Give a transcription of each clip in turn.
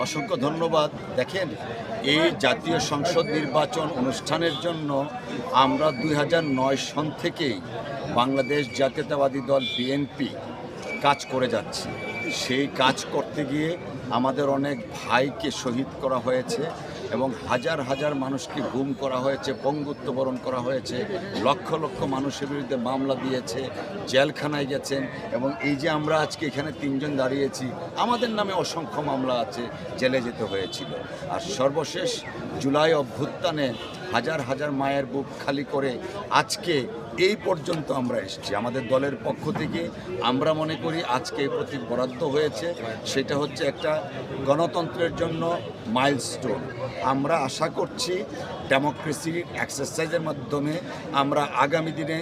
অসংখ্য ধন্যবাদ। দেখেন, এই জাতীয় সংসদ নির্বাচন অনুষ্ঠানের জন্য আমরা ২০০৯ সন থেকেই বাংলাদেশ জাতীয়তাবাদী দল বিএনপি কাজ করে যাচ্ছি। সেই কাজ করতে গিয়ে আমাদের অনেক ভাইকে শহীদ করা হয়েছে এবং হাজার হাজার মানুষকে গুম করা হয়েছে, পঙ্গুত্ব বরণ করা হয়েছে, লক্ষ লক্ষ মানুষের বিরুদ্ধে মামলা দিয়েছে, জেলখানায় গেছেন। এবং এই যে আমরা আজকে এখানে তিনজন দাঁড়িয়েছি, আমাদের নামে অসংখ্য মামলা আছে, জেলে যেতে হয়েছিল। আর সর্বশেষ জুলাই অভ্যুত্থানে হাজার হাজার মায়ের বুক খালি করে আজকে এই পর্যন্ত আমরা এসেছি। আমাদের দলের পক্ষ থেকে আমরা মনে করি আজকে এই প্রতীক বরাদ্দ হয়েছে, সেটা হচ্ছে একটা গণতন্ত্রের জন্য মাইলস্টোন। আমরা আশা করছি ডেমোক্রেসি এক্সারসাইজের মাধ্যমে আমরা আগামী দিনে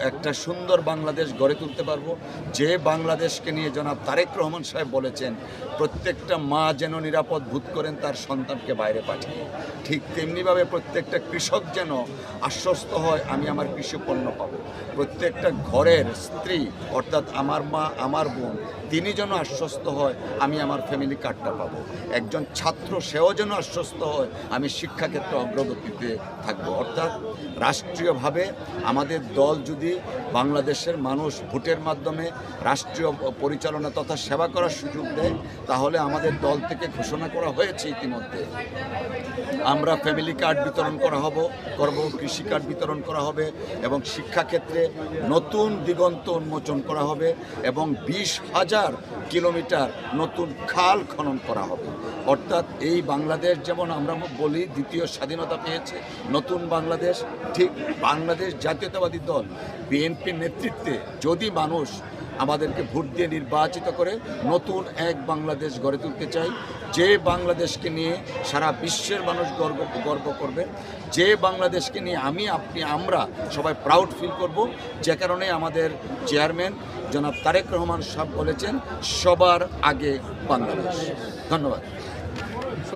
একটা সুন্দর বাংলাদেশ গড়ে তুলতে পারবো। যে বাংলাদেশকে নিয়ে জনাব তারেক রহমান সাহেব বলেছেন, প্রত্যেকটা মা যেন নিরাপদ বোধ করেন তার সন্তানকে বাইরে পাঠিয়ে, ঠিক তেমনিভাবে প্রত্যেকটা কৃষক যেন আশ্বস্ত হয় আমি আমার কৃষি পণ্য পাবো। প্রত্যেকটা ঘরের স্ত্রী অর্থাৎ আমার মা, আমার বোন, তিনি যেন আশ্বস্ত হয় আমি আমার ফ্যামিলি কার্ডটা পাবো। একজন ছাত্র সেও যেন আশ্বস্ত হয় আমি শিক্ষাক্ষেত্রে অগ্রগতিতে থাকবো। অর্থাৎ রাষ্ট্রীয়ভাবে আমাদের দল যদি বাংলাদেশের মানুষ ভোটের মাধ্যমে রাষ্ট্রীয় পরিচালনা তথা সেবা করার সুযোগ দেয়, তাহলে আমাদের দল থেকে ঘোষণা করা হয়েছে ইতিমধ্যে আমরা ফ্যামিলি কার্ড বিতরণ করব, কৃষি কার্ড বিতরণ করা হবে এবং শিক্ষাক্ষেত্রে নতুন দিগন্ত উন্মোচন করা হবে এবং 20,000 কিলোমিটার নতুন খাল খনন করা হবে। অর্থাৎ এই বাংলাদেশ যেমন আমরা বলি দ্বিতীয় স্বাধীনতা পেয়েছে, নতুন বাংলাদেশ, ঠিক বাংলাদেশ জাতীয়তাবাদী দল বিএনপির নেতৃত্বে যদি মানুষ আমাদেরকে ভোট দিয়ে নির্বাচিত করে নতুন এক বাংলাদেশ গড়ে তুলতে চাই, যে বাংলাদেশকে নিয়ে সারা বিশ্বের মানুষ গর্ব করবে, যে বাংলাদেশকে নিয়ে আমি, আপনি, আমরা সবাই প্রাউড ফিল করব। যে কারণে আমাদের চেয়ারম্যান জনাব তারেক রহমান সাহেব বলেছেন সবার আগে বাংলাদেশ। ধন্যবাদ।